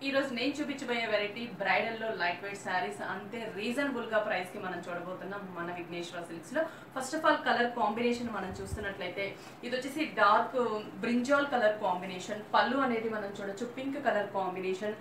ఈ రోజు నేను చూపించబోయే వెరైటీ బ్రైడల్ లో లైట్ వెయిట్ సారీస్ అంతే రీజనబుల్ గా ప్రైస్ కి మనం చూడబోతున్నాం మన విఘ్నేశ్వర సిల్క్స్ లో. First of all colour combination మనం చూస్తున్నట్లయితే ఇది వచ్చేసి డార్క్ బ్రింజాల్ కలర్ కాంబినేషన్. పళ్ళు అనేది మనం చూడొచ్చు పింక్ కలర్ కాంబినేషన్,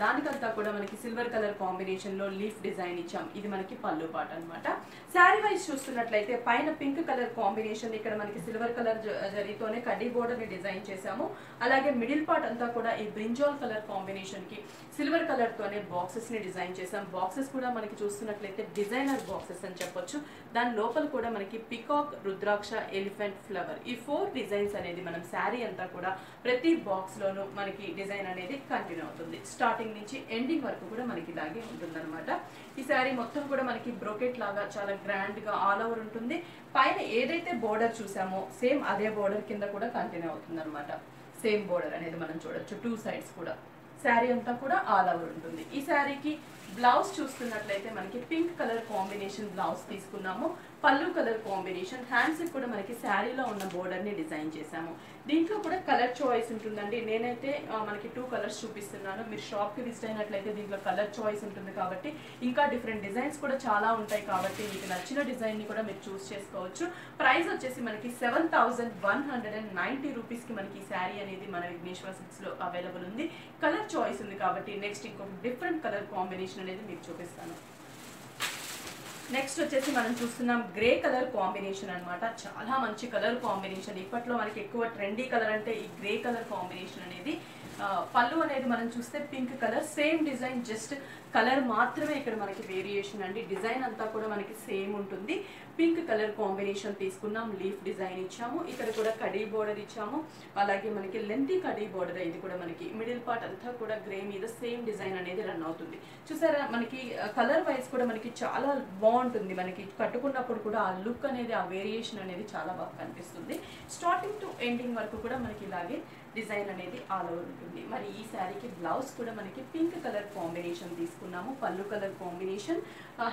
దానికంతా కూడా మనకి సిల్వర్ కలర్ కాంబినేషన్ లో లీఫ్ డిజైన్ ఇచ్చాం. ఇది మనకి పళ్ళు పాట అన్నమాట. శారీ వైజ్ చూస్తున్నట్లయితే పైన పింక్ కలర్ కాంబినేషన్, ఇక్కడ మనకి సిల్వర్ కలర్ జరీతోనే కడ్డీ బోర్డర్ ని డిజైన్ చేసాము. అలాగే మిడిల్ పార్ట్ అంతా కూడా ఈ బ్రింజాల్ కలర్ కాంబినేషన్ కి సిల్వర్ కలర్ తోనే బాక్సెస్ ని డిజైన్ చేసాం. బాక్సెస్ కూడా మనకి చూస్తున్నట్లయితే డిజైనర్ బాక్సెస్ అని చెప్పొచ్చు. దాని లోపల కూడా మనకి పికాక్, రుద్రాక్ష, ఎలిఫెంట్, ఫ్లవర్ ఈ 4 డిజైన్స్ అనేది మనం శారీ అంతా కూడా ప్రతి బాక్స్ లోనూ మనకి డిజైన్ అనేది కంటిన్యూ అవుతుంది. స్టార్టింగ్ నుంచి ఎండింగ్ వరకు కూడా మనకి ఇలాగే ఉంటుందన్నమాట. ఈ శారీ మొత్తం కూడా మనకి బ్రోకెట్ లాగా చాలా గ్రాండ్ గా ఆల్ ఓవర్ ఉంటుంది. పైన ఏదైతే బోర్డర్ చూసామో సేమ్ అదే బోర్డర్ కింద కూడా కంటిన్యూ అవుతుంది అనమాట. సేమ్ బోర్డర్ అనేది మనం చూడొచ్చు 2 సైడ్స్ కూడా. శారీ అంతా కూడా ఆల్ ఓవర్ ఉంటుంది. ఈ శారీకి బ్లౌజ్ చూస్తున్నట్లయితే మనకి పింక్ కలర్ కాంబినేషన్ బ్లౌజ్ తీసుకున్నాము. పళ్ళు కలర్ కాంబినేషన్, హ్యాండ్స్ కూడా మనకి శారీలో ఉన్న బోర్డర్ ని డిజైన్ చేసాము. దీంట్లో కూడా కలర్ చాయిస్ ఉంటుందండి. నేనైతే మనకి 2 కలర్స్ చూపిస్తున్నాను. మీరు షాప్ కి విజిట్ అయినట్లయితే దీంట్లో కలర్ చాయిస్ ఉంటుంది కాబట్టి ఇంకా డిఫరెంట్ డిజైన్స్ కూడా చాలా ఉంటాయి కాబట్టి మీకు నచ్చిన డిజైన్ ని కూడా మీరు చూస్ చేసుకోవచ్చు. ప్రైస్ వచ్చేసి మనకి 7190 రూపీస్ కి మనకి ఈ శారీ అనేది మన విఘ్నేశ్వర సిల్క్స్ లో అవైలబుల్ ఉంది. కలర్ చాయిస్ ఉంది కాబట్టి నెక్స్ట్ ఇంకొక డిఫరెంట్ కలర్ కాంబినేషన్ అనేది మీకు చూపిస్తాను. నెక్స్ట్ వచ్చేసి మనం చూస్తున్నాం గ్రే కలర్ కాంబినేషన్ అన్నమాట. చాలా మంచి కలర్ కాంబినేషన్. ఇప్పట్లో మనకి ఎక్కువ ట్రెండీ కలర్ అంటే ఈ గ్రే కలర్ కాంబినేషన్ అనేది. పళ్ళు అనేది మనం చూస్తే pink colour, same design, just colour మాత్రమే ఇక్కడ మనకి వేరియేషన్ అండి. డిజైన్ అంతా కూడా మనకి సేమ్ ఉంటుంది. పింక్ కలర్ కాంబినేషన్ తీసుకున్నాం, లీఫ్ డిజైన్ ఇచ్చాము. ఇక్కడ కూడా కడీ బోర్డర్ ఇచ్చాము. అలాగే మనకి లెంతీ కడీ బోర్డర్. ఇది కూడా మనకి మిడిల్ పార్ట్ అంతా కూడా గ్రే మీద సేమ్ డిజైన్ అనేది రన్ అవుతుంది. చూసారా, మనకి కలర్ వైజ్ కూడా మనకి చాలా బాగుంటుంది. మనకి కట్టుకున్నప్పుడు కూడా ఆ లుక్ అనేది, ఆ వేరియేషన్ అనేది చాలా బాగా కనిపిస్తుంది. స్టార్టింగ్ టు ఎండింగ్ వరకు కూడా మనకి ఇలాగే డిజైన్ అనేది ఆల్ ఓవర్ ఉంటుంది. మరి ఈ శారీకి బ్లౌజ్ కూడా మనకి పింక్ కలర్ కాంబినేషన్ తీసుకున్నాము. పళ్ళు కలర్ కాంబినేషన్,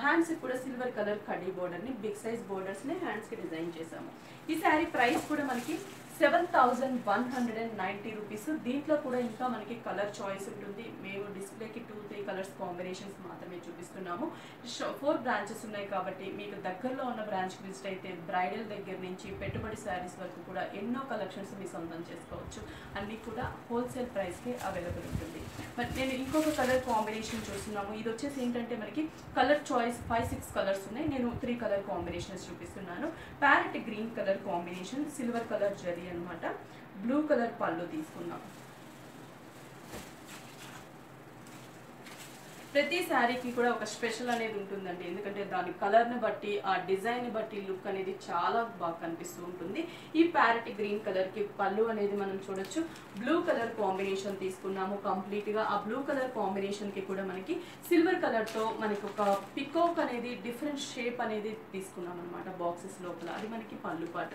హ్యాండ్స్ కూడా సిల్వర్ కలర్ కడీ బోర్డర్ ని, బిగ్ సైజ్ బోర్డర్స్ ని హ్యాండ్స్ కి డిజైన్ చేసాము. ఈ శారీ ప్రైస్ కూడా మనకి 7190 రూపీస్. దీంట్లో కూడా ఇంకా మనకి కలర్ చాయిస్ ఉంటుంది. మేము డిస్ప్లేకి 2-3 కలర్స్ కాంబినేషన్స్ మాత్రమే చూపిస్తున్నాము. 4 బ్రాంచెస్ ఉన్నాయి కాబట్టి మీకు దగ్గరలో ఉన్న బ్రాంచ్కి విజిట్ అయితే బ్రైడల్ దగ్గర నుంచి పెట్టుబడి శారీస్ వరకు కూడా ఎన్నో కలెక్షన్స్ మీ సొంతం చేసుకోవచ్చు. అన్నీ కూడా హోల్సేల్ ప్రైస్కి అవైలబుల్ ఉంటుంది. మరి నేను ఇంకొక కలర్ కాంబినేషన్ చూస్తున్నాము. ఇది వచ్చేసి ఏంటంటే మనకి కలర్ చాయిస్ 5-6 కలర్స్ ఉన్నాయి. నేను 3 కలర్ కాంబినేషన్స్ చూపిస్తున్నాను. Parrot green colour combination, silver colour zari అన్నమాట. బ్లూ కలర్ పళ్ళు తీసుకున్నాం. ప్రతి శారీకి కూడా ఒక స్పెషల్ అనేది ఉంటుందండి. ఎందుకంటే దాని కలర్ని బట్టి, ఆ డిజైన్ బట్టి లుక్ అనేది చాలా బాగా కనిపిస్తూ ఉంటుంది. ఈ ప్యారెట్ గ్రీన్ కలర్కి పళ్ళు అనేది మనం చూడొచ్చు. బ్లూ కలర్ కాంబినేషన్ తీసుకున్నాము కంప్లీట్గా. ఆ బ్లూ కలర్ కాంబినేషన్కి కూడా మనకి సిల్వర్ కలర్తో మనకి ఒక పికాక్ అనేది, డిఫరెంట్ షేప్ అనేది తీసుకున్నాం అనమాట బాక్సెస్ లోపల. అది మనకి పళ్ళు పాట.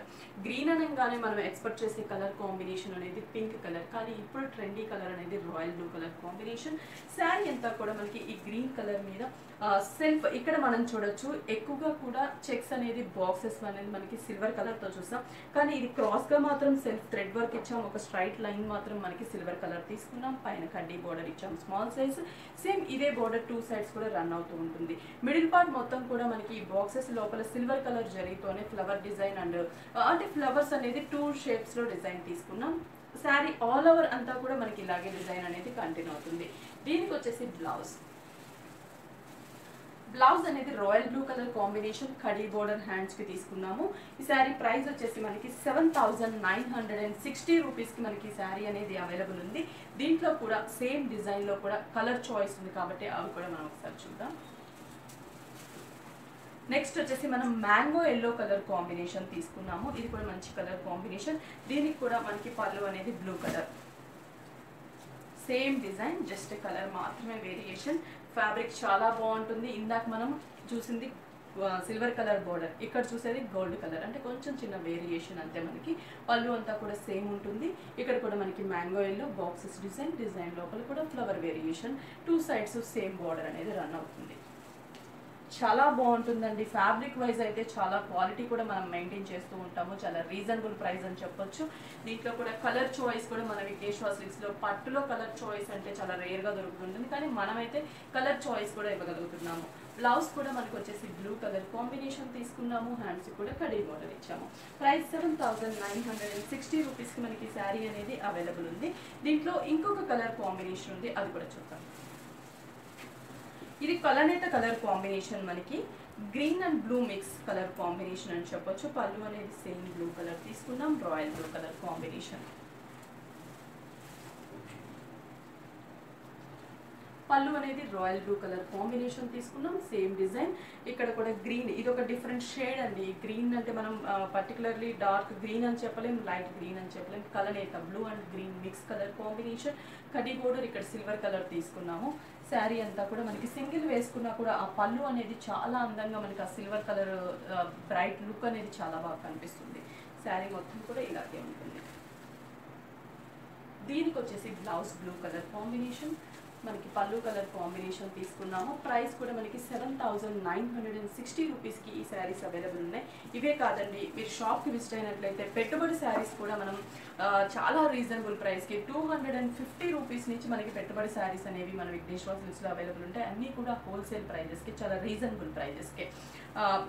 గ్రీన్ అనగానే మనం ఎక్స్పెక్ట్ చేసే కలర్ కాంబినేషన్ అనేది పింక్ కలర్, కానీ ఇప్పుడు ట్రెండీ కలర్ అనేది royal blue colour combination. Sari అంతా కూడా మనకి ఈ గ్రీన్ కలర్ మీద సెల్ఫ్ ఇక్కడ మనం చూడొచ్చు. ఎక్కువగా కూడా చెక్స్ అనేది బాక్సెస్ అనేది మనకి సిల్వర్ కలర్ తో చూసాం, కానీ ఇది క్రాస్ గా మాత్రం సెల్ఫ్ థ్రెడ్ వర్క్ ఇచ్చాం. ఒక స్ట్రైట్ లైన్ మాత్రం మనకి సిల్వర్ కలర్ తీసుకున్నాం. పైన కడ్డీ బోర్డర్ ఇచ్చాం, స్మాల్ సైజ్. సేమ్ ఇదే బోర్డర్ 2 సైడ్స్ కూడా రన్ అవుతూ ఉంటుంది. మిడిల్ పార్ట్ మొత్తం కూడా మనకి ఈ బాక్సెస్ లోపల సిల్వర్ కలర్ జరీతోనే ఫ్లవర్ డిజైన్ అండ్ అంటే ఫ్లవర్స్ అనేది 2 షేప్స్ లో డిజైన్ తీసుకున్నాం. శారీ ఆల్ ఓవర్ అంతా కూడా మనకి ఇలాగే డిజైన్ అనేది కంటిన్యూ అవుతుంది. దీనికి వచ్చేసి బ్లౌజ్ అనేది royal blue colour combination, khadi border hands కి తీసుకున్నాము. ఈ శారీ ప్రైస్ వచ్చేసి మనకి 7960 రూపీస్ కి మనకి శారీ అనేది అవైలబుల్ ఉంది. దీంట్లో కూడా సేమ్ డిజైన్ లో కూడా కలర్ చాయిస్ ఉంది కాబట్టి అవి కూడా మనం ఒకసారి చూద్దాం. నెక్స్ట్ వచ్చేసి మనం మ్యాంగో ఎల్లో కలర్ కాంబినేషన్ తీసుకున్నాము. ఇది కూడా మంచి కలర్ కాంబినేషన్. దీనికి కూడా మనకి పళ్ళు అనేది blue colour, same design, just colour మాత్రమే వేరియేషన్. ఫ్యాబ్రిక్ చాలా బాగుంటుంది. ఇందాక మనం చూసింది సిల్వర్ కలర్ బోర్డర్, ఇక్కడ చూసేది గోల్డ్ కలర్, అంటే కొంచెం చిన్న వేరియేషన్ అంతే. మనకి పళ్ళు అంతా కూడా సేమ్ ఉంటుంది. ఇక్కడ కూడా మనకి మ్యాంగో ఎల్లో బాక్సెస్ డిజైన్ లోపల కూడా flower variation, 2 sides same border అనేది రన్ అవుతుంది. చాలా బాగుంటుందండి. ఫ్యాబ్రిక్ వైజ్ అయితే చాలా క్వాలిటీ కూడా మనం మెయింటైన్ చేస్తూ ఉంటాము. చాలా రీజనబుల్ ప్రైస్ అని చెప్పొచ్చు. దీంట్లో కూడా కలర్ చాయిస్ కూడా మన విఘ్నేశ్వర సిల్క్స్లో పట్టులో కలర్ చాయిస్ అంటే చాలా రేర్గా దొరుకుతుంది, కానీ మనమైతే కలర్ చాయిస్ కూడా ఇవ్వగలుగుతున్నాము. బ్లౌజ్ కూడా మనకు వచ్చేసి బ్లూ కలర్ కాంబినేషన్ తీసుకున్నాము. హ్యాండ్స్ కూడా కడీ బోర్డర్ ఇచ్చాము. ప్రైస్ 7,960 రూపీస్కి మనకి శారీ అనేది అవైలబుల్ ఉంది. దీంట్లో ఇంకొక కలర్ కాంబినేషన్ ఉంది, అది కూడా చూద్దాం. ఇది కలనేత కలర్ కాంబినేషన్, మనకి green and blue mix colour combination అని చెప్పొచ్చు. పళ్ళు అనేది సేమ్ బ్లూ కలర్ తీసుకున్నాం, రాయల్ బ్లూ కలర్ కాంబినేషన్. పళ్ళు అనేది రాయల్ బ్లూ కలర్ కాంబినేషన్ తీసుకున్నాం, సేమ్ డిజైన్. ఇక్కడ కూడా గ్రీన్, ఇది ఒక డిఫరెంట్ షేడ్ అండి. గ్రీన్ అంటే మనం పర్టికులర్లీ డార్క్ గ్రీన్ అని చెప్పలేం, లైట్ గ్రీన్ అని చెప్పలేం. కలనేత blue and green mix colour combination. కడ్డీ బోర్డర్ ఇక్కడ సిల్వర్ కలర్ తీసుకున్నాము. శారీ అంతా కూడా మనకి సింగిల్ వేసుకున్నా కూడా ఆ పళ్ళు అనేది చాలా అందంగా మనకి ఆ సిల్వర్ కలర్ బ్రైట్ లుక్ అనేది చాలా బాగా కనిపిస్తుంది. శారీ మొత్తం కూడా ఇలాగే ఉంటుంది. దీనికి వచ్చేసి బ్లౌజ్ బ్లూ కలర్ కాంబినేషన్, మనకి పళ్ళు కలర్ కాంబినేషన్ తీసుకున్నాము. ప్రైస్ కూడా మనకి 7,960 రూపీస్కి ఈ శారీస్ అవైలబుల్ ఉన్నాయి. ఇవే కాదండి, మీరు షాప్కి విజిట్ అయినట్లయితే పెట్టుబడి శారీస్ కూడా మనం చాలా రీజనబుల్ ప్రైస్కి 250 రూపీస్ నుంచి మనకి పెట్టుబడి శారీస్ అనేవి మన విఘ్నేశ్వర సిల్క్స్లో అవైలబుల్ ఉంటాయి. అన్నీ కూడా హోల్సేల్ ప్రైజెస్కి, చాలా రీజనబుల్ ప్రైజెస్కి.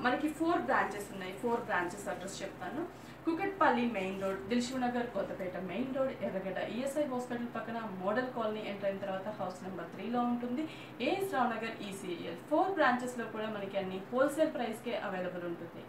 మనకి 4 బ్రాంచెస్ ఉన్నాయి. 4 బ్రాంచెస్ అడ్రస్ చెప్తాను. Kukatpally main road, Dilsukhnagar Kothapet main road, Erragadda ESI hospital పక్కన మోడల్ కాలనీ ఎంటర్ అయిన తర్వాత హౌస్ నెంబర్ 3లో ఉంటుంది. ఏఎస్ రావు నగర్ ఈసీఎల్. 4 బ్రాంచెస్లో కూడా మనకి అన్ని హోల్సేల్ ప్రైస్కే అవైలబుల్ ఉంటుంది.